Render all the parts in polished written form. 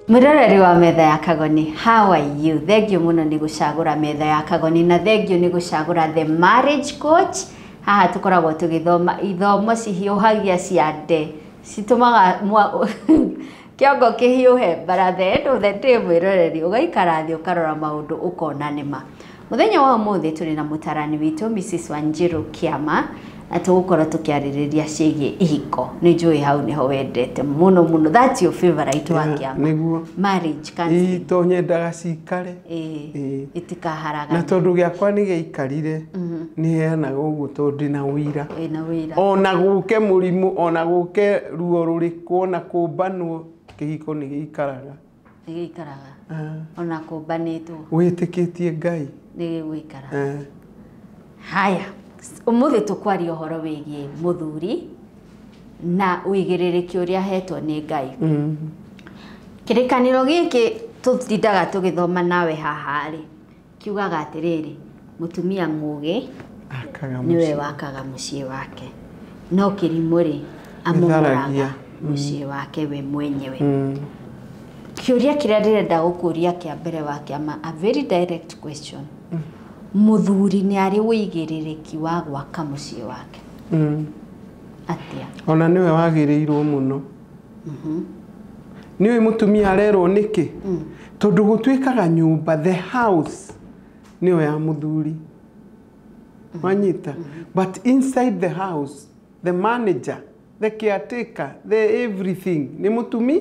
Mwiroreri wa metha ya Kagoni, how are you? Thengio muno ni gucagura metha ya Kagoni na thengio ni gucagura the marriage coach. Haha tukoragwo tugithoma ithomo cihiuhagia ciande citumaga kiongo kihiuhe but the end of the day mwiroreri ugaikara thi ukarora maundu ukona nima. Muthenya wa umuthi turi na mutarani witu Mrs. Wanjiru Kiama atugukorwo tukiaririria ciĩgie ihiko. Ni njui hau niho wendete muno that's your favorite wa Kiama. Niguo Marriage counseling. Ito nyendaga cikare itikaharaga na tondu giakwa ni geikarire ni heanaga uguo tondu na wira ona guke murimu ona guke ruo rurikwo na kumbanwo kihiko ni giikaraga ona kumbanitwo witikitie Ngai ni gwikara haya umuthi tukwaria uhoro wigie muthuri na uigiririki uria hetwo ni Ngai kirikaniro giki tutindaga tugithoma nawe haha ri kiugaga atiriri mutumia mugi niwe wakaga mucii wake no kirimu ri amumuraga mucii wake we mwenyewe kiuria kiria ndirenda gukuria kia mbere wa Kiama a very direct question muthuri ni ari wigiririki wa gwaka mucii wake atia ona niwe wagirirwo muno niwe mutumia arerwo niki tondu gutwikaga nyumba the house niwe ya muthuri wanyita but inside the house the manager the caretaker the everything ni mutumia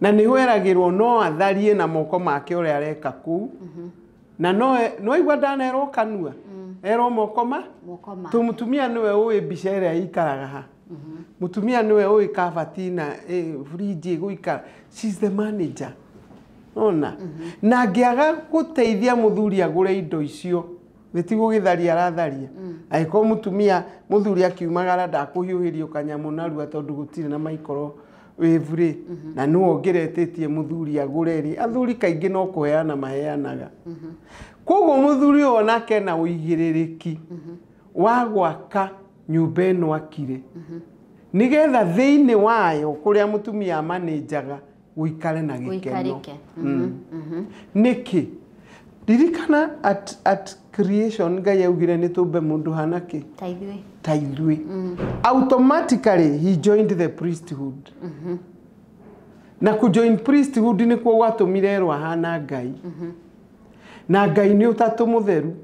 na ni weragirwo no atharie na moko make uri areka ku na no igwa ndanerwo kanua ero mokoma tu mutumia niwe uwi bicere ikaraga ha mutumia niwe uwi kavatina fridge guikara she's the manager ona na ngiaga guteithia muthuri agure indo icio bitigo githaria aratharia aiko mutumia muthuri akiumagara ndakuhiuhirio kanyamu narua tondu gutire na maikoro wevure na no ngeretetie muthuri agureri athuri kaingi no kuheana maheanaga koguo muthuri onake na uigiririki wa gwaka nyumba ino akire nigetha thiini wayo kuria mutumia manajaga guikare na gikeno niki ririkana at creation Ngai augire ni tumbe mundu hanake taithwe automatically he joined the priesthood na ku join priesthood ni kwa watumire rwa hana Ngai na Ngai ni utatu mutheru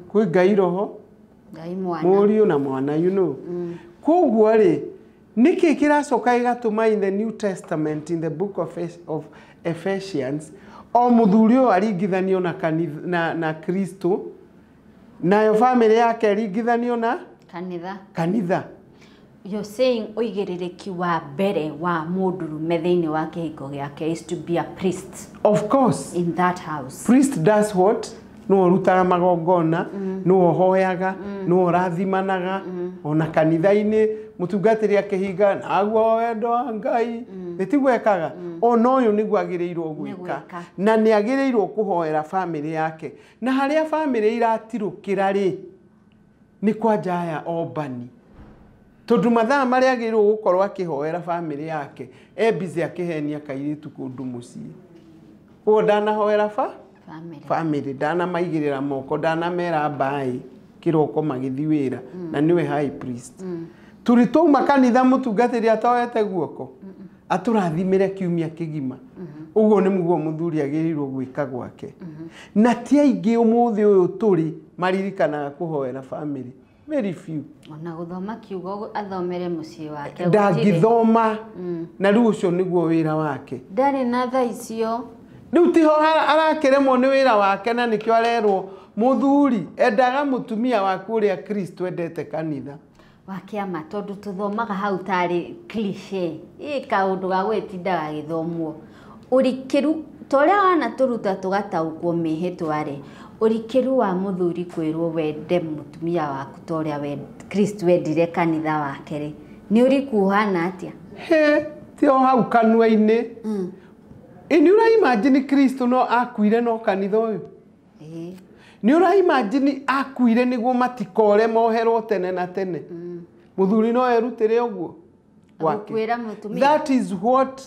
kwi Ngai roho Ngai mwana Muriu na mwana you know koguo ri niki kiracoka igatuma in the New Testament in the book of Ephesians o muthuri o aringithanio na Kristo nayo family yake aringithanio na kanitha you're saying uigiririki wa mbere wa mundurume thiini wa kihiko giake is to be a priest of course in that house priest does what no rutaga magongona no hoyaga no rathimanaga ona kanitha-ini mutungatiri akihinga naguo wendo wa Ngai bitigwekaga ona uyu niguo agirirwo gwika na ni agirirwo kuhoera family yake na haria family iratirukira ri ni kwa njaya obani tondu mathaa maria agirirwo gukorwo akihoera family yake busy akihenia kairitu kundu mucii uo ndanahoera family dana maigirira moko dana mera bai kiroko magithi wira na niwe high priest turito makanitha mutungatiri atawete guoko aturathimire kiumia kigima uguo ni muguo muthuri agirirwo gwika gwake na ti aingi umuthi uyu turi maririkanaga kuhoera family very few ona guthoma kiugo athomere mucii wake ndangithoma na riu ucio niguo wira wake ndari na tha icio riu tiho arakiremwo ni wira wake na nikio arerwo muthuri endaga mutumia waku uria Kristo endete kanitha wa Kiama tondu tuthomaga hau tari cliche kaundu ga gwitindaga githomwo urikiru toria wana turuta tugataukwo mihitwa ri urikiru wa muthuri kwirwo wende mutumia waku toria we Kristo endire kanitha wake ri ni urikuhana atia tio hau kanua-ini ni ura imagine Kristo no akuire no kanitha uyu ni ura imagine akuire niguo matikore moherwo tene na tene muthuri no erutire uguo gwake. That is what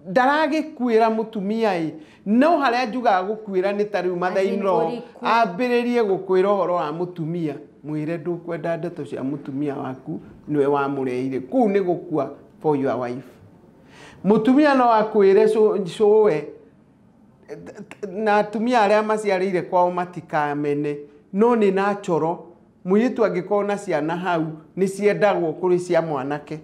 ndaragĩkwĩra mũtumia no harĩa njugaga gũkwĩra nĩ ta rĩu mother-in-law ambĩrĩrie gũkwĩra ũhoro wa mũtumia mwĩre ndũkwenda ndeto cia mũtumia waku nĩwe wamũreire kũu nĩ gũkua for your wife. Mũtumia no akwĩre cũwe na atumia arĩa maciarĩire kwao matikamene no nĩ na coro mũirĩtu angĩkorwo na ciana hau nĩ ciendagwo kũrĩ cia mwanake.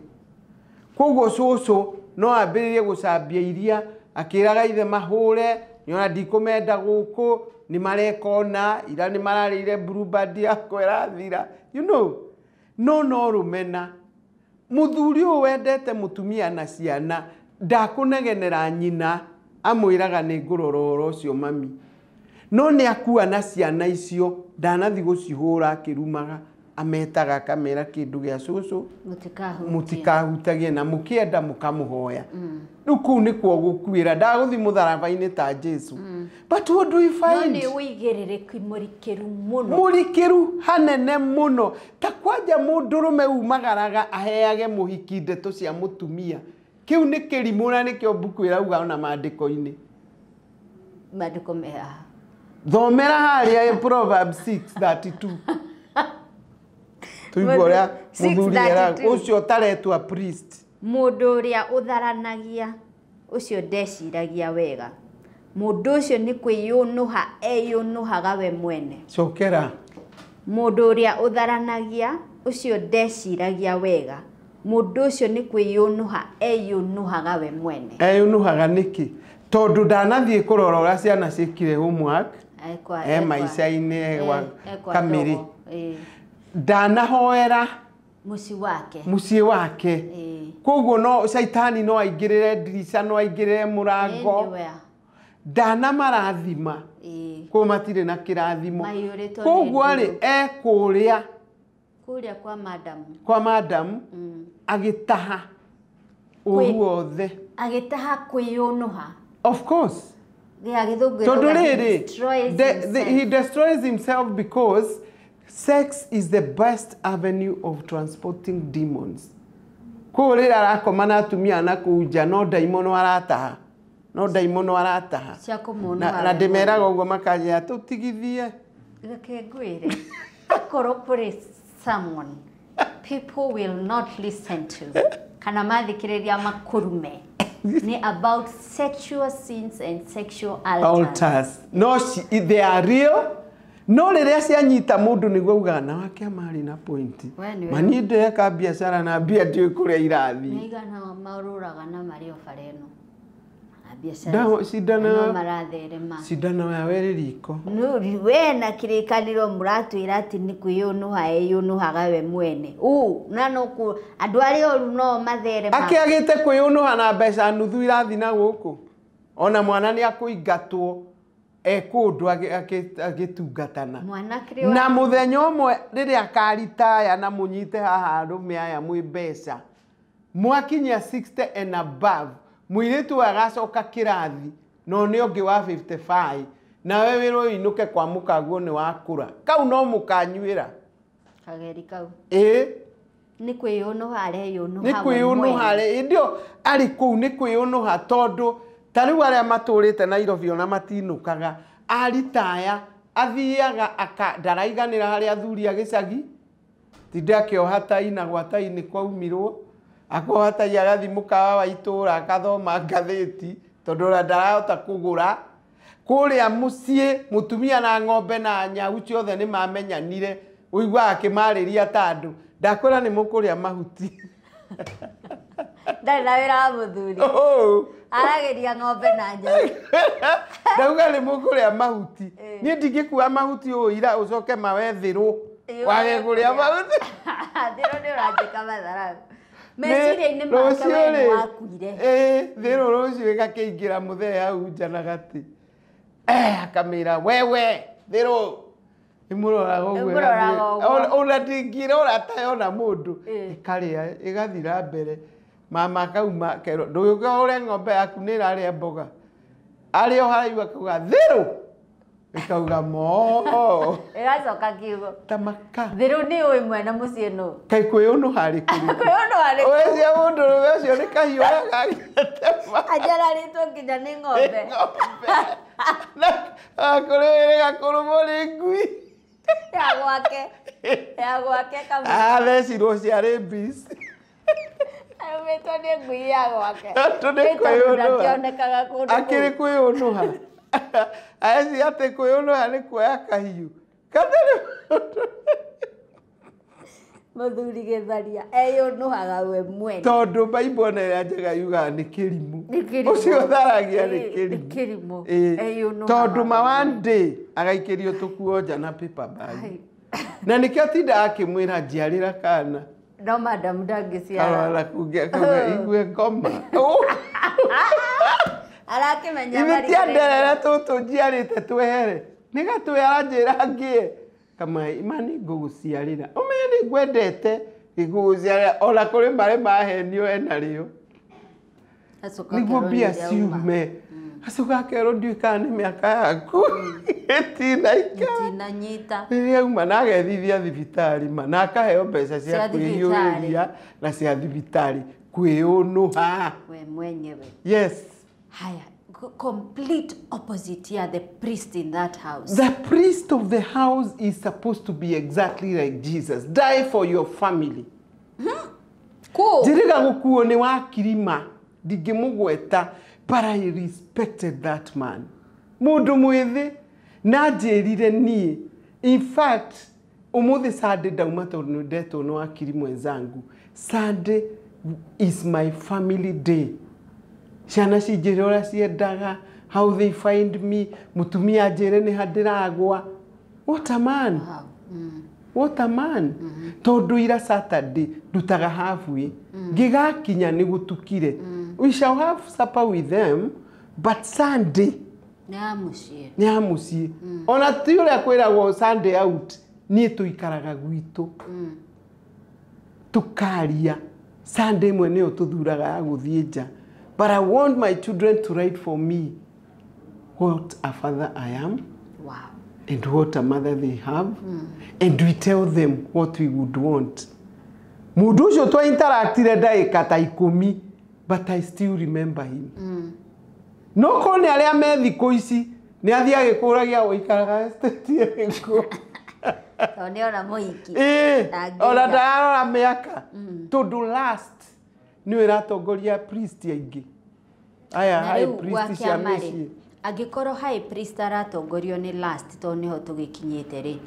Koguo cũcũ no ambĩrĩrie gũcambia iria akĩraga ithe mahũre nyona ndikũmenda gũkũ nĩ marekona ira nĩ mararĩire bluebird yako ĩrathira you know no rũmena mũthuri ũyũ wendete mũtumia na ciana ndakũnegenera nyina amwĩraga nĩ ngũrora ũcio mami no nĩ akua na ciana icio ndanathi gũcihũra akĩrumaga ametaga akamera kĩndũ gĩa cũcũ mũtikahutagie na mũkĩenda mũkamũhoya rĩu kũu nĩkuo gũkuĩra ndagũthi mũtharaba-inĩ ta Jesu but what do you find? No nĩ wĩigĩrĩrĩki mũrikĩru mũno mũrikĩru hanene mũno ta kwanja mũndũrũme umagaraga aheage mũhiki ndeto cia mũtumia kĩu nĩ kĩrimũ na nĩkĩo mbuku ĩrauga ona maandĩko-inĩ maandĩko meha thomera harĩa Proverbs 6:32 tuigora mũthuri ũcio taretwa priest mũndũ ũrĩa ũtharanagia ũcio ndeciragia wega mũndũ ũcio nĩ kwĩyũnũha eyũnũhaga we mwene cokera mũndũ ũrĩa ũtharanagia ũcio ndeciragia wega mũndũ ũcio nĩ kwĩyũnũha eyũnũhaga we mwene eyũnũhaga nĩkĩ tondũ ndanathiĩ kũrora ũrĩa ciana ciĩkire homework maica-inĩ wa kamĩrĩ ndanahoera mũciĩ wake koguo no caitani no aingĩrĩre ndirica no aingĩrĩre mũrango ndanamarathima kũu matirĩ na kĩrathimo koguo rĩ ekũrĩa kwa madamu agĩtaha ũru othe agĩtaha kwĩyũnũha of course tondũ rĩrĩ he destroys himself because sex is the best avenue of transporting demons. Kũu rĩrĩa arakoma na atumia na kũu nja no ndaimono arataha na ndĩmeraga ũguo makanjĩra tũtigithie reke ngwĩre akorwo kũrĩ someone people will not listen to kana mathikĩrĩria makũrume ni about sexual sins and sexual altars. No, they are real. No rĩrĩa cianyita mũndũ nĩguo uga na wake marĩ na point. Mani ndeka biacara na bia ndiũ kũrĩa irathi. Nĩigana marũraga na marĩ obareno. Ndaho sidana ya weri riko. No we na kirikaniro mũratwĩra atĩ nĩ kwĩyũnũha eyũnũhaga we mwene. Na no ku andũ arĩa oru no mathere ma. Akĩagĩte kwĩyũnũha na mbeca nuthu irathi na gũkũ. Ona mwana nĩ akũingatwo ekũndũ agĩtungatana. Na mũthenya ũmwe rĩrĩa akaritaya na mũnyite haha arũme aya mwĩ mbeca. Mwakinyia 60 and above. Mũirĩtu agacoka kĩrathi no nĩ ũngĩ wa 55 na we wĩrwo inuke kwa mũkaguo nĩ wakũra kau no mũkanyuĩra kageri kau nĩ kwĩyũnũha ndio arĩ kũu nĩ kwĩyũnũha tondũ ta rĩu arĩa matũrĩte Nairobi ona matinũkaga aritaya athiaga ndaraiganĩra harĩa athuri a gĩcagi tinde akĩoha tai na gwata-inĩ kwaumirwo akohatagia agathi mũkawa wa itũra akathoma ngathĩti tondũ ona ndarahota kũgũra kũrĩa mũciĩ mũtumia na ng'ombe na nyau ciothe nĩ mamenyanire ũigua akĩmarĩria ta andũ ndakwĩra nĩ mũkũrĩa mahuti ndarĩ na wĩra wa mũthuri arageria ng'ombe na nyau ndauga nĩ mũkũrĩa mahuti niĩ ndingĩkua mahuti ũũ ira ũcoke mawethĩrwo wage kũrĩa mahuti thĩro nĩ ũranjĩka matharabu meciria-inĩ make we nĩ wakuire thĩro rũciũ ĩgakĩingĩra mũthee hau nja na gatĩ akamĩra wewe thĩro ĩmũroraga ũguo ona ndingĩrora tayona mũndũ ĩkarĩa ĩgathira mbere mama kauma kero ndũgĩũka ũrĩa ng'ombe yaku nĩ ĩrarĩa mboga arĩ o haraihu akauga thĩro Ikauga mo. Igacoka kiugo. Tamaka. Thiru ni ui mwena mucii nu. Kai kwĩũnũ harĩ kũrĩ. Kwĩũnũ harĩ. Owe cia mũndũrũme ũcio nĩ kahiũ gagĩtema. Ajararĩtwo nginya nĩ ng'ombe. Kũrĩ wĩrĩ gakũrũmwo nĩ ngui. Ya gwake kamwe. Athecirwo ciarĩ mbis. Aumĩtwo nĩ ngui ya gwake. Tondũ nĩ kwĩũnũha. Ndakĩonekaga kũndũ kũu. Akĩrĩ kwĩũnũha. Aeci atĩ kwĩũnũha nĩ kuoya kahiũ. Katarĩ Mũthuri Gĩtharia eyũnũhaga we mwene. Tondũ Bible ona ĩrĩa njega yugaga nĩ kĩrimũ. Nĩ kĩrimũ. Ũcio tharagia nĩ Nĩ kĩrimũ. kĩrimũ. Tondũ ma one day agaikĩrio tũkuo nja na paper bag. Na nĩkĩo atindaga akĩmwĩra njiarĩra kana. No madam ndangĩciara. Arora kuga igue ngoma. Arakĩmenya Ibi tia nderere tũtũ njiarĩte twehere. Nĩ gatwe aranjĩra ngĩe. Kama imani ngũgũciarĩra. Ũmenye nĩ ngwendete ngũgũciarĩra ona kũrĩ marĩ mahenio ena rĩo. Nĩguo mbia ciume. Acoka akerwo ndiũĩ kana nĩ mĩaka yaku. Itinanyita. Rĩrĩa auma na agethithia thibitarĩ ma na akaheo mbeca cia kwĩyũria na cia thibitarĩ kwĩũnũha. We mwenyewe. Yes. Haya. Complete opposite here, the priest in that house. The priest of the house is supposed to be exactly like Jesus. Die for your family. Cool. Njĩrĩga gũkuo nĩ wa kirima. Ndingĩmũgweta, but I respected that man. Mũndũ mwĩthĩ na njĩrire niĩ. In fact, ũmũthĩ Sunday ndauma tondũ ndetwo nĩ wakiri mwenzangu. Sunday is my family day. Ciana cinjĩre ũrĩa ciendaga, how they find me, mũtumia njĩre nĩ handĩragwa. What a man. Wow. What a man. Tondũ ira Saturday ndutaga halfway. Ngĩgakinya nĩ gũtukire. We shall have supper with them, but Sunday nĩ amuciĩ. Ona ti ũrĩa kwĩragwo Sunday out, niĩ tũikaraga gwitũ. Tukaria. Sunday ĩmwe nĩyo tũthuraga ya gũthiĩ nja. But I want my children to write for me what a father I am. Wow. And what a mother they have. And we tell them what we would want. Mũndũ ũcio twa interactire ndagĩka ta 10, but I still remember him. No ko nĩ arĩa me thikũ ici nĩ athiĩ agĩkũragia ũikaraga estate ĩrĩkũ. Tondũ ona mũhiki. Ona ndarora mĩaka. Tondũ last nĩ ĩratongoria priest aingĩ. Aya high priest cia mĩciĩ. Angĩkorwo high priest aratongorio nĩ last to niho tũgĩkinyĩte rĩ.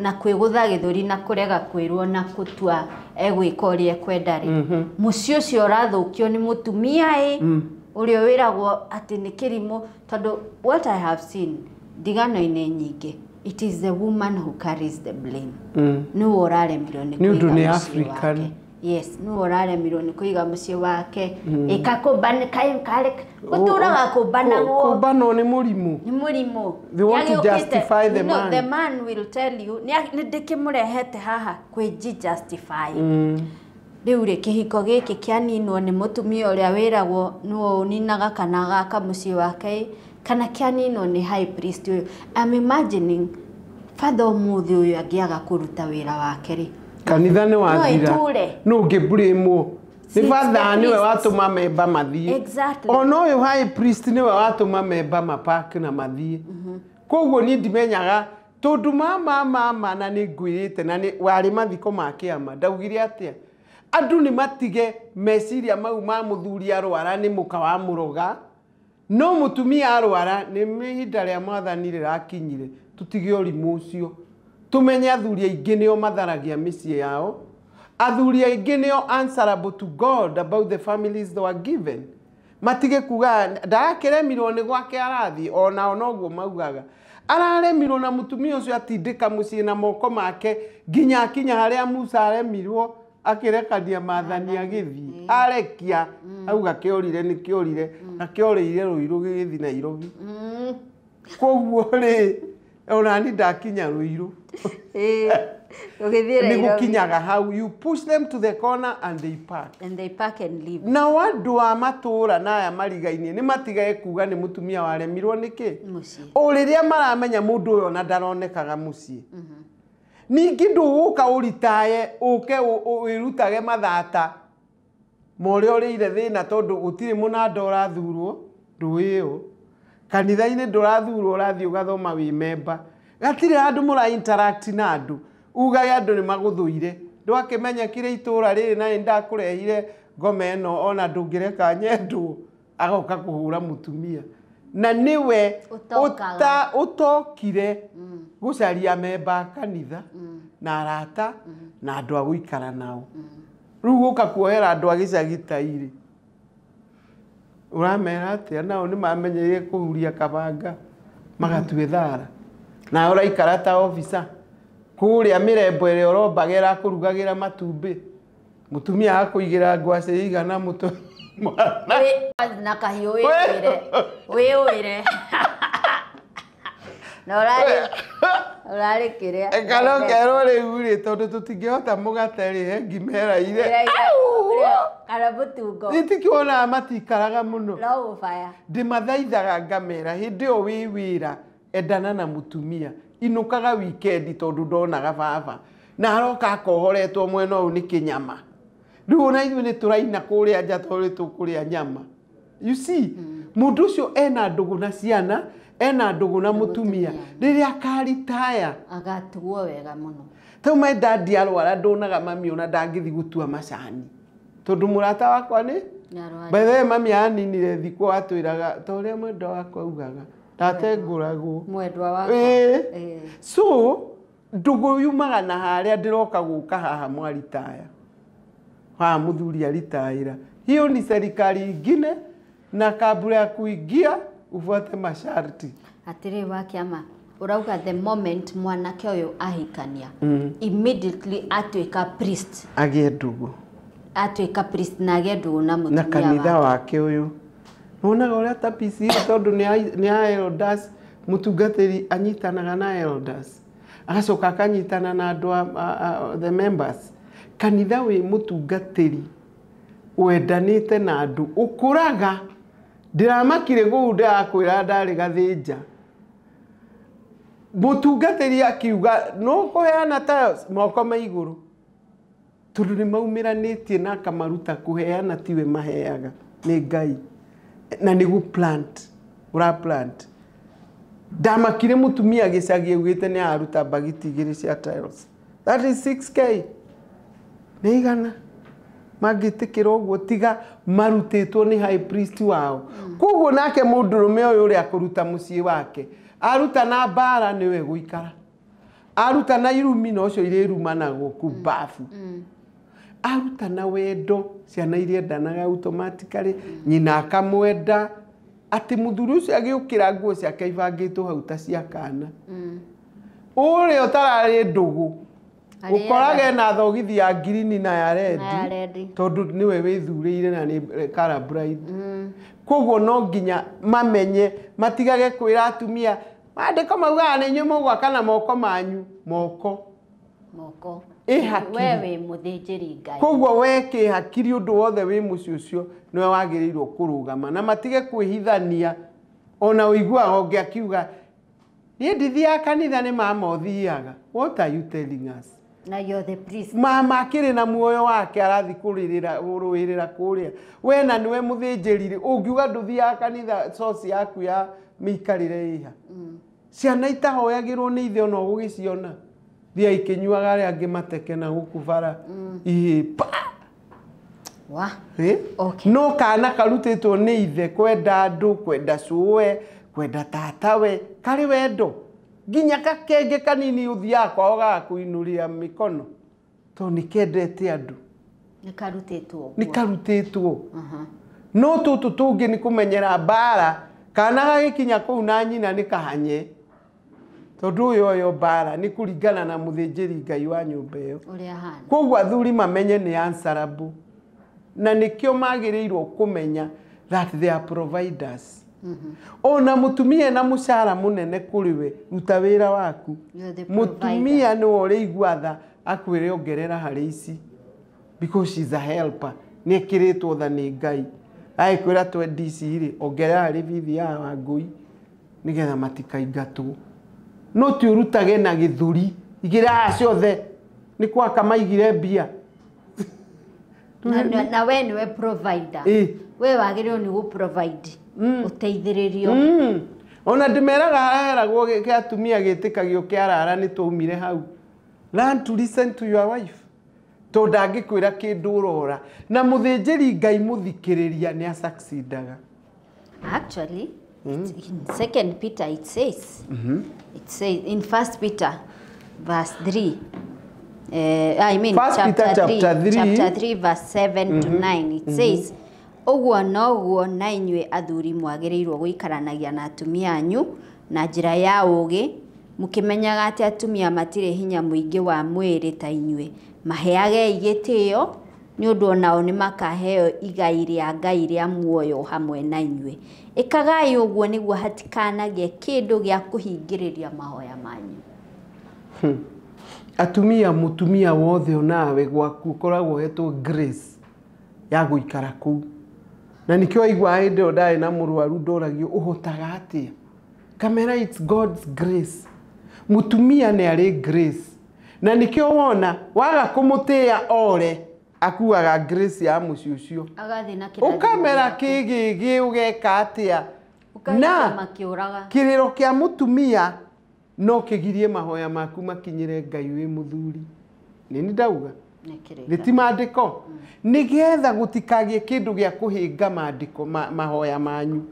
Na kwĩgũtha gĩthũri na kũrega kwĩrwo na gũtua egwĩka ũrĩa ekwenda rĩ. Mũciĩ ũcio ũrathũkio nĩ mũtumia ũrĩa wĩragwo atĩ nĩ kĩrimũ tondũ what I have seen ndigano-inĩ nyingĩ, it is the woman who carries the blame. Nĩwe ũraremirwo nĩ kũiga mũciĩ wake. Yes, nĩwe ũraremirwo nĩ kũiga mũciĩ wake. Gũtũraga kũbanagwo. Kũbanwo nĩ mũrimũ. Nĩ mũrimũ. They want to justify the man. The man will tell you, nĩ ndĩkĩmũrehete haha kwĩji-justify. Rĩu rĩ kĩhiko gĩkĩ kĩaninwo nĩ mũtumia ũrĩa wĩragwo nĩwe ũninaga kana gaka mũciĩ wake kana kĩaninwo nĩ high priest ũyũ. I'm imagining father ũmũthĩ ũyũ angĩaga kũruta wĩra wake rĩ. Kanitha nĩ wathira. No ũngĩbrimwo. Nĩ father nĩwe watũma memba mathiĩ. Exactly. Ona ũyũ high priest nĩwe watũma memba mapark na mathiĩ. Koguo niĩ ndimenyaga tondũ mama na nĩ ngwĩrĩte na warĩ mathiko ma kĩama ndaugire atĩa. Andũ nĩ matige meciria mau ma mũthuri arwara nĩ mũka wa mũroga. No mũtumia arwara nĩ ihinda rĩa mwathani rĩrakinyire tutige ũrimũ ũcio. Tumenye athuri aingĩ nĩo matharagia mĩciĩ yao. Athuri aingĩ nĩo answerable to God about the families they were given. Matige kuga ndakĩremirwo nĩ gwake arathiĩ ona noguo maugaga. Araremirwo na mũtumia ũcio atindĩka mũciĩ na moko make nginya akinya harĩa Musa aremirwo akĩrekania maathani agĩthiĩ. Arekia auga kĩorire nĩ kĩorire na kĩorĩire rũirũ gĩgĩthiĩ Nairobi. Koguo rĩ ona ni ndakinya Ruiru Ugithira ni gukinyaga hau, you push them to the corner and they park and leave. Na wandu wa matura na aya marigainie ni matigae kuga ni mutumia waremirwo niki o riria maramenya mundu uyo na ndaronekaga mucii ningi nduguka uritaye uke wirutage mathata more orire thina tondu gutiri munanda urathurwo nduiyo kanitha-ini ndurathurwo urathii ugathoma wi member gatiri andu mura interact na andu ugage andu ni maguthuire ndwakimenyekire itura riri na ndakurehire ngome eno ona ndungireka nyendu agoka kuhura mutumia na niwe utokire gucaria memba kanitha na arata na andu aguikara nao riu guka kuohera andu agicagi tairi uramera atia nao ni mamenyeire kuhuria kabanga magatue thara na uraikara ta officer kuria mirembo ire urombagira kurugagira matumbi mutumia akuigira ngwaci igana muto na kahiu wire na urari kiria ekalo kero riu ri tondu tutingihota mugateri ngimera ire kana butungo itikiona matikaraga muno no ufaya ndimathaithaga ngamera hindi o wi wira endana na mutumia inukaga weekend tondu ndonaga baba na aroka akohoretwo mwena uyu ni kinyama riu na ithuĩ ni turaina kuria nja tondu tukuria nyama you see mundu ucio ena ndugu na ciana ena ndugu na mutumia riria akaritaya agatuo wega muno tau mai dadi arwara ndonaga mami ona ndangithi gutua macani tondu murata wakwa ni by the way mami aninire thikũ atwiraga ta ũrĩa mwendwa wakwa ugaga ndatengũragwo mwendwa wakwa so ndugu yumaga na harĩa ndiroka guka haha mwaritaya ha muthuri aritaira hiyo ni serikali ingine na kabla ya kuingia ufuate masharti atiri wakiama urauga the moment mwanake uyu ahikania immediately atwika priest agie ndugu na agie ndugu na mutumia na kanitha wake uyu nonaga uria ta PC tondu ni elders mutungatiri anyitanaga na elders agacoka akanyitana na andu the members kanitha wi mutungatiri wendanite na andu ukuraga ndiramakire guunda akwira ndari gathinja mutungatiri akiuga no kuheana tiles moko ma iguru tondu ni maumiranitie na kamaruta kuheana tiwe maheaga ni Ngai na ni gu plant ura plant ndamakire mutumia gicagi ugite ni aruta bagiti igiri cia tiles that is 6k neigana magitikira uguo tiga marutitwo ni high priest wao koguo nake mundurume uyu uri akuruta mucii wake aruta na bara niwe guikara aruta na irumi no cio irumanago kubafu aruta na wendo ciana iria ndanaga automatically nyina akamwenda ati muthuri ucio agiukira nguo ciake ibangitwo hau ta cia kana uri utarari ndugu ukorage na thogithi ya green na ya red tondu niwe withurire na ni color bride koguo no nginya mamenye matigage kwira atumia mandiko mauga ni nyumo gwa kana moko manyu moko wewe muthinjiri Ngai koguo weke hakiri undu wothe wi muci ucio niwe wagirirwo kurugama na matige kwihithania ona uigua onge akiuga ni ndithia kanitha ni mama othiaga what are you telling us na you're the priest mama akiri na muoyo wake arathi kuririra kuria we na niwe muthinjiriri ungiuga nduthia kanitha source yaku ya mikarire iha ciana itahoyagirwo ni ithe ona gugiciona thia ikinyuaga aria angi mateke na gukubara ipa wa okay no kana karutitwo ni ithe kwenda andu kwenda cuwe kwenda tatawe kari wendo nginya kakenge kanini uthia kwao gakuinuria mikono to nikendete andu nikarutitwo no tutu tungi ni kumenyera bara kana gagikinya kuu na nyina ni kahanye tondu yo bara ni kuringana na muthinjiri Ngai wa nyumba iyo uria hana koguo athuri mamenye ni answerable na nikio magirirwo kumenya that they are providers Ona mutumia na mucara munene kuriwe ruta wira waku. Mutumia ni ore igwatha akwire ongerera hari ici because she's a helper. Ni kiritwo tha ni Ngai. Ai kwira twe DC ri ongerera hari bibi ya Wangui nigetha matikaingatwo. No ti urutage na githuri igira ciothe ni kwa kama igire mbia. Na we niwe provider. We wagirwo ni gu provide. Uteithiririo. Ona ndimeraga hareragwo giatumia gitikagio kiarara ni tuumire hau. Learn to listen to your wife. To ndangikwira kindu urora na muthinjiri Ngai muthikiriria ni succeedaga. Actually, in 2 Peter it says, it says in 1 Peter verse 3. I mean chapter 3 verse 7 to 9 it says Oguo noguo na inyue athuri mwagirirwo guikaranagia na atumia anyu na njira ya ugi mukimenyaga ati atumia matire hinya muingi wa mwiri ta inyue maheage igitio ni undu onao ni makaheo igai ria Ngai ria muoyo hamwe na inyue ikagai uguo niguo hatikanagie kindu gia kuhingiriria mahoya manyu. Atumia mutumia wothe onawe gwaku koragwo hetwo grace ya guikara ku na nikio igwa hinde odai na murwaru ndoragio uhotaga atia kamera it's God's grace mutumia ni ari grace na nikio wona waga kumutia ore akuaga grace ya muci ucio agathi na kirathi ukamera kigigi ugeka atia na makiuraga kiriro kia mutumia no kigirie mahoya maku makinyire Ngai wi muthuri nini ndauga Riti maandiko nigetha gutikagie kindu gia kuhinga maandiko mahoya manyu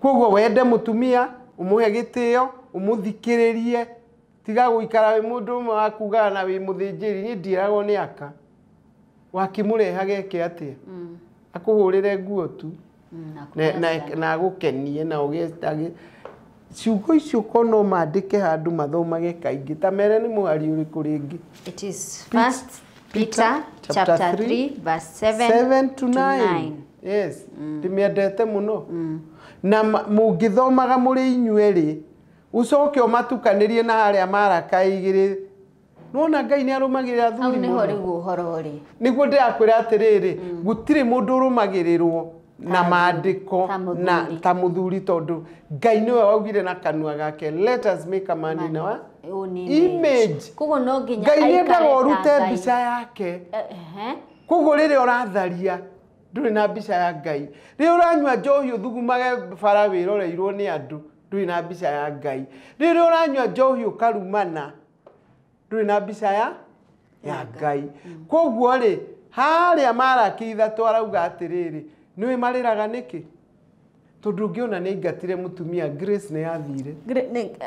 koguo wende mutumia umuhe gitio umuthikiririe tiga guikara wi mundu umwe wakuga na wi muthinjiri ni ndiragwo ni aka wakimurehage ke atia akuhurire nguo tu na gukenie na ugestage ciugo icio kono maandike handu mathomage kaingi ta mere ni muhari uriku ringi. It is 1 Peter chapter 3 verse 7 to 9. Yes. Ndimiendete muno. Na mungithomaga muri inyueri ucoke umatukanirie na haria maraka igiri. Nona Ngai ni arumagirira thuri. Au ni hori guhoro ri. Niguo ndirakwira atiriri gutire mundu urumagirirwo na maandiko na ta muthuri tondu Ngai niwe waugire na kanua gake let us make a man in our image. Kugo no nginya Ngai niendaga urute mbica yake. Kugo riri uratharia nduri na mbica ya Ngai. Riri uranyua njohi uthugumage bara wiroreirwo ni andu nduri na mbica ya Ngai. Riri uranyua njohi ukarumana nduri na mbica ya Ngai. Kugo ri haria maraki ithatu arauga atiriri niwe mariraga niki tondu ngiona ni ingatire mutumia Grace ne yathire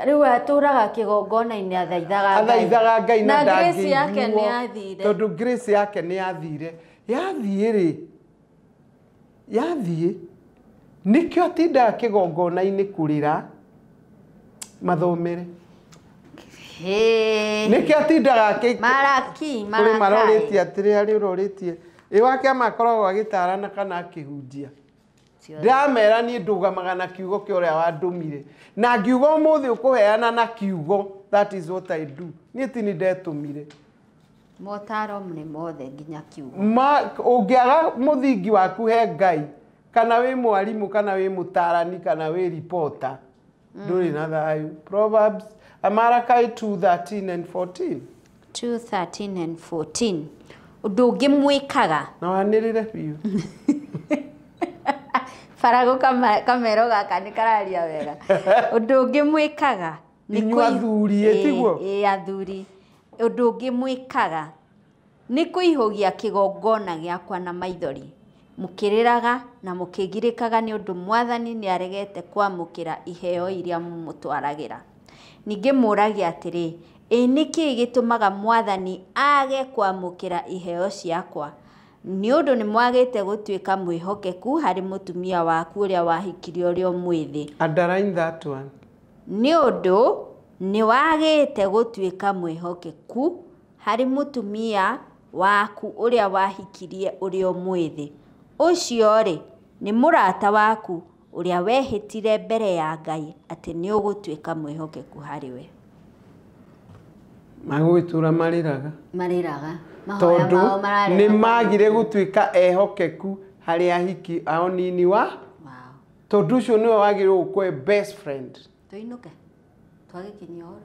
riu aturaga kigongona-ini athaithaga Ngai na Grace yake ni yathire tondu Grace yake ni yathire yathie nikio atinda kigongona-ini kurira mathomere nikio atindaga maraki maroritie atiri ari uroritie iwake amakoragwo agitarana kana akihunjia ndamera ni ndugamaga na kiugo kioria wandumire na ngiugo muthi ukuheana na kiugo that is what I do ni tini ndetumire motaro mne mothe nginya kiugo ungiaga muthingi waku he Ngai kana wi mwarimu kana wi mutarani kana wi reporter nduri na thayu. Proverbs Amarakai 2:13 and 14 2:13 and 14 undu ngimwikaga na wanirire biu farago kamero gaka ni kararia wega undu ngimwikaga ni athuri etiguo athuri undu ngimwikaga ni kuihogia kigongona giakwa na maithori mukiriraga na mukigirikaga ni undu mwathani ni aregete kwamukira iheo iria mutwaragira ninge muragia atiri niki gitumaga mwathani age kwamukira iheo ciakwa ni undu ni mwagite gutuika mwihokeku hari mutumia waku uria wahikirie urio mwithi. Underline that one. Ni undu ni wagite gutuika mwihokeku hari mutumia waku uria wahikirie urio mwithi ucio ri ni murata waku uria wehitire mbere ya Ngai ati ni ugutwika mwihokeku hari we magwitura mariraga tondu ni magire gutwika ehokeku hari ahiki ao nini wa tondu ucio niwe wagire ukwe best friend tuinuke twagikinya oro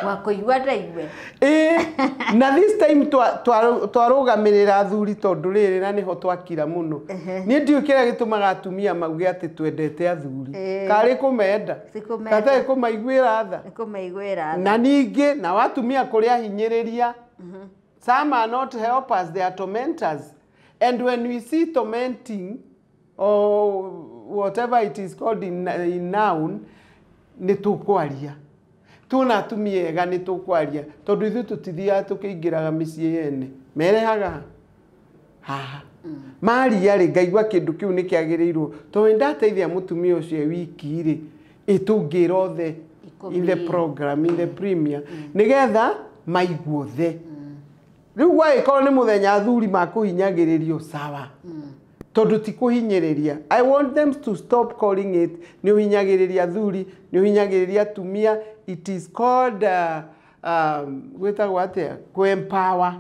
wakuigua ndaigwe na this time twarugamirira athuri tondu riri na niho twakira muno ni ndiu kira gitumaga atumia mauge ati twendete athuri kari kumenda kata kumaiguira tha na ningi na watumia kuria hinyiriria some are not helpers, they are tormentors, and when we see tormenting or whatever it is called in noun ni tukwaria tuna tumiega ni tukwaria tondu ithu tutithia tukiingiraga micii yene merehaga haha maria ri ngaigua kindu kiu ni kiagirirwo tondu ndateithia mutumia ucio wiki ri itungira othe in the program in the premier nigetha maiguo the riu wa ikorwo ni muthenya athuri makuhinyagiririo sawa tondu ti kuhinyiriria I want them to stop calling it ni uhinyagiriria athuri ni uhinyagiriria tumia it is called gwetagwo atia empower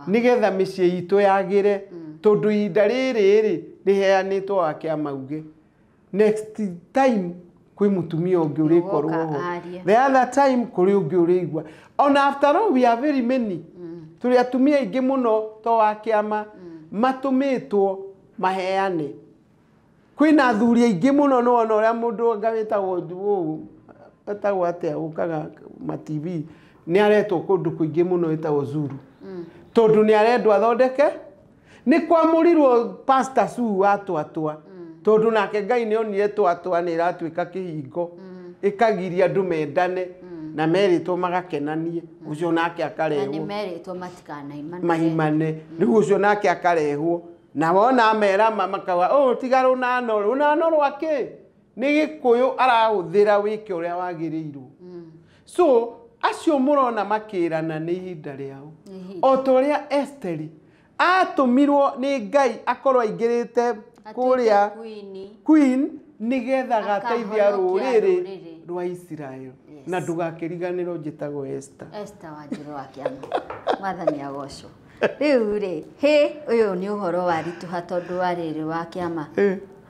nigetha micii itu yagire tondu inda riri riheanitwo wake amauge next time kwi mutumia ungi urikorwo ho the other time kuri ungi urigwa on after all we are very many turi atumia ingi muno to wakiama matumitwo maheane kwina athuri aingi muno no ona uria mundu ngawitagwo etagwo atia ukaga ma TV ni aretwo kundu kuingi muno etagwo Zuru tondu ni arendwa thondeke ni kwamurirwo pastor Sue watwatwa tondu nake Ngai ni onire twatwa ni iratwika kihingo ikagiria andu mendane na meritwo magakenanie ucio nake akarehwo ni meritwo matikana mahimane riu ucio nake akarehwo na wona mera makawa tigaru na noro ake ni gikuyu arahuthira wike uria wagirirwo so acio murona makirana ni ihinda riao o toria Esteri atumirwo ni Ngai akorwo aingirite kuria queen nigetha gateithia ruriri rwa Israel na ndugakiriganirwo njitagwo Esther Wanjiru wa Kiama mwathani agocwo riu ri uyu ni uhoro wa rituha tondu wa riri wa Kiama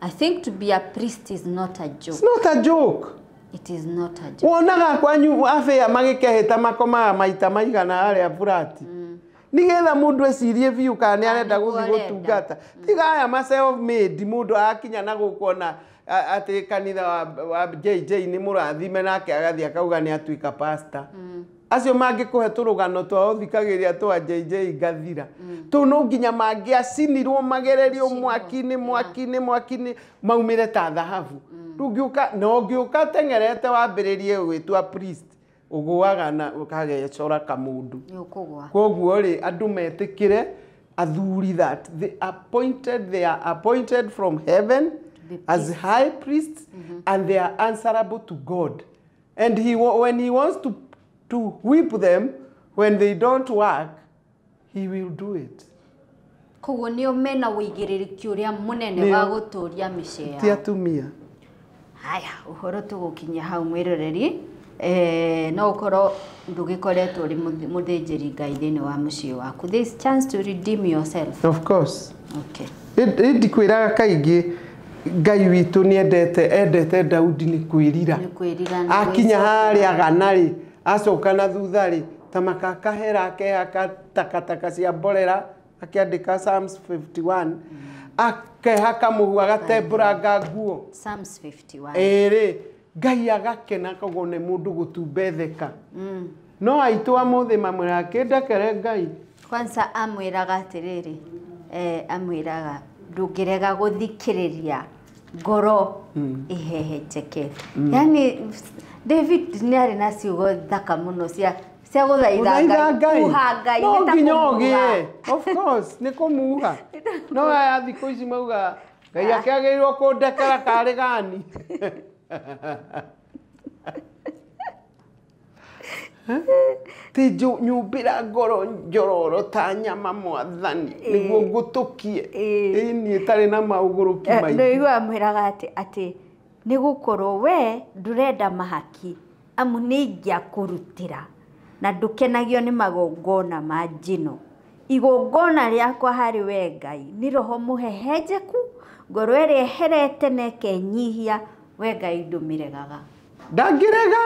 I think to be a priest is not a joke. It's not a joke. It is not a joke. Wonaga kwanyu afia magikeheta makoma maita maigana aria burati nigetha mundu ecirie biu kana ni arenda guthi gutungata tiga aya ma self made mundu akinya na gukuona ati kanitha wa JJ ni murathime nake agathi akauga ni atuika pastor acio mangikuhe turugano twa uthikagiria twa JJ gathira tu no nginya mangiacinirwo magererio mwaki-ini maumire ta thahabu rugiuka no ngiuka tengerete wambiririe gwitwa priest uguaga na ukagecora kamundu koguo ri andu metikire athuri that they are appointed from heaven as high priests and they are answerable to God, and when he wants to whip them when they don't work, he will do it. Koguo ni omena wigiririki uria munene wa guturia micea ti atumia haya uhoro tugukinya hau mwiroreri no ukoro ndugikoretwo uri muthinjiri Ngai thini wa mucii waku. There is chance to redeem yourself. Of course. Okay. Ndikwiraga kaingi Ngai witu ni endete Daudi ni kwirira akinya haria ganari acoka na thuthari tamaka kahera ke akatakataka cia mborera akiandika Psalms 51 akehaka muhu agatembũranga nguo Psalms 51 ri Ngai agakena koguo ni mundu gutubetheka no aitu amuthi mamwira kindekere Ngai kwanza amwiraga atiriri amwiraga ndungirega guthikiriria ngoro ihehejeke yani David ni ari na ciugo thaka muno cia guthaitha Ngai no nginyogie of course ni kumuha no aya thikũ ici mauga Ngai akiagĩrĩirwo kũndekera karĩ gani ti nyumbira ngoro njororo ta nyama mwathani niguo ngutukie ini tari na mauguruki maingĩ no igua mwiraga ati ni gukorwo we ndurenda mahaki amu ni ingia kurutira na ndukenagio ni magongona ma njino igongona riakwa hari we Ngai ni roho muhehenjeku ngoro ĩrĩa eherete na ĩkenyihia we Ngai ndumiregaga ndangirega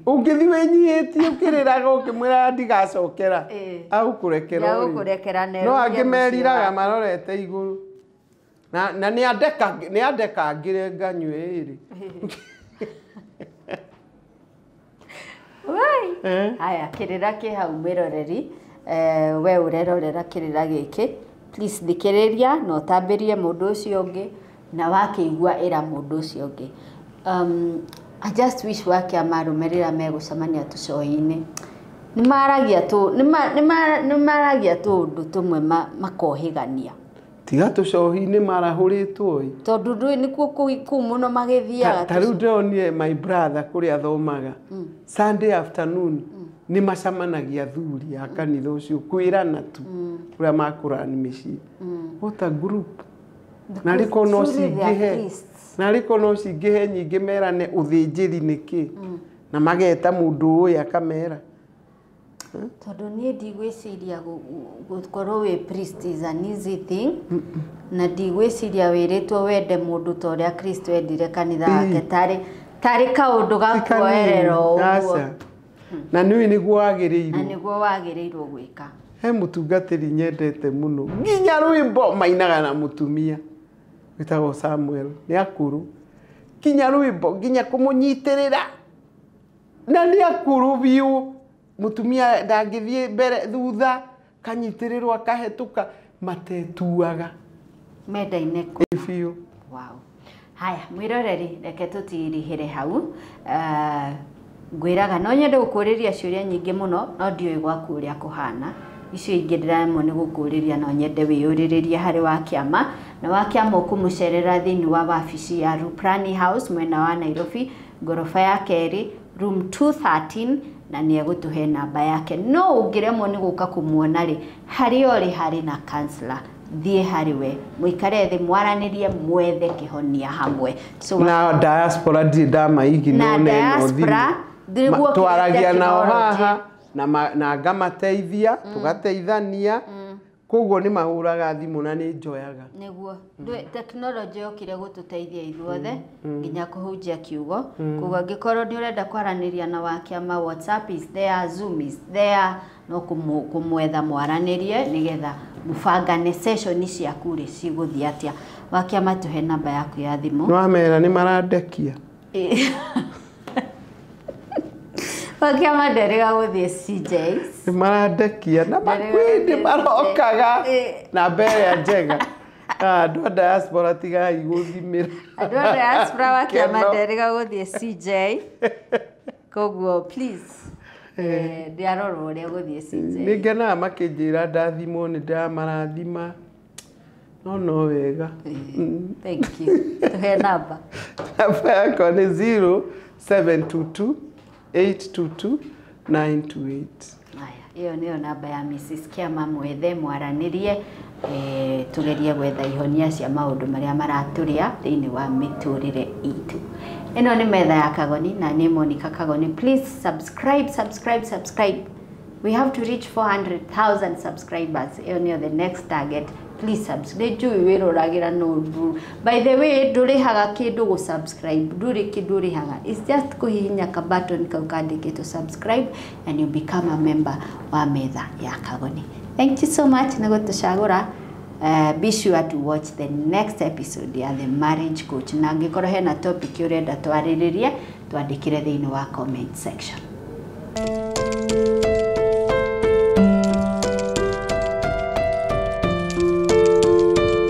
ungithi wenyihitie ukiriraga ukimwira ndigacokera au kurekera no angimeriraga marorete iguru na ni andeka ngire nganywe iri wai haya kirira ki hau miroreri we urerorera kirira giki please thikiriria no tambirie mundu ucio ungi na wakiigua ira mundu ucio ungi I just wish wake amarumerera megucamania tucoini nimaragia tundu tumwe makohigania tiga tucohi-ini marahuritwo tondu ndui nikuo kuu muno magithiaga tariu ndonire my brother kuria athomaga Sunday afternoon ni macamanagia thuri a kanitha ucio kwirana tu kuria makurani micii what a group na riko no cingihe nyingi merane uthinjiri niki na mageta mundu uyu akamera tondu nie ndigwiciria gukorwo we priest is an easy thing na ndigwiciria wiritwo wende mundu ta uria Kristo endire kanitha wake tari kaundu gakuoerera uguo na niguo wagirirwo gwika he mutungatiri nyendete muno nginya rwimbo mainaga na mutumia witagwo Samuel ni akuru kinya rwimbo nginya kumunyitirira na ni akuru biu mutumia ndangithie mbere thutha kanyitirirwo akahetuka matetuaga menda-inĩ biu wow haya mwiroreri reke tutirihire hau ngwiraga no nyende gukuriria ciuria nyingi muno no ndioi gwaku uria kuhana icio ingĩ ndiramo nĩ gũkũrĩria no nyende wĩyũrĩrĩrie harĩ wa kĩama na wa kĩama ũkũmũcerera thĩinĩ wa wabici ya Ruprani House mwena wa Nairobi ngorofa ya kerĩ room 213 na nĩ egũtũhe namba yake no ũngĩremwo nĩ gũka kũmuona rĩ harĩ ori harĩ na counselor thiĩ harĩ we mũikare thĩ mwaranĩrie mwethe kĩhonia hamwe so na diaspora ndamaigi no neno twaragia nao haha na ngamateithia tugateithania koguo ni mahuraga thimu na ni njoyaga niguo technology yokire gututeithia ithuothe nginya kuhunjia kiugo koguo ngikorwo ni urenda kwaraniria na wakiama WhatsApp is there, Zoom is there no kumwetha mwaranirie nigetha mubangane session ciaku ri ciguthii atia wakiama tuhe namba yaku ya thimu no mera ni marandekia wakiama nderega guthii CJs marandekia na makwindi marokaga na mbere njega andu a diaspora tiga iguthimira andu a diaspora wakiama nderega guthii CJ koguo please ndiarorwo uria guthii CJ ningena makinjira ndathimo ni ndamarathima no wega thank you tuhe namba namba yako ni 0722 822 928 haya hiyo niyo namba ya Mrs. Kiama mwethe mwaranirie tugerie gwetha ihonia cia maundu maria maraturia thiini wa miturire itu ino ni metha ya Kagoni na ni Monica Kagoni please subscribe we have to reach 400,000 subscribers hiyo niyo the next target please subscribe juu wiruragira no by the way ndurihaga kindu go subscribe nduri kindurihaga it's just kuhihinya ka button ka ukandike to subscribe and you become a member wa metha ya Kagoni thank you so much na gutucagura be sure to watch the next episode ya The Marriage Coach na ngikorwo hena topic urenda twariririe twandikire thiini wa comment section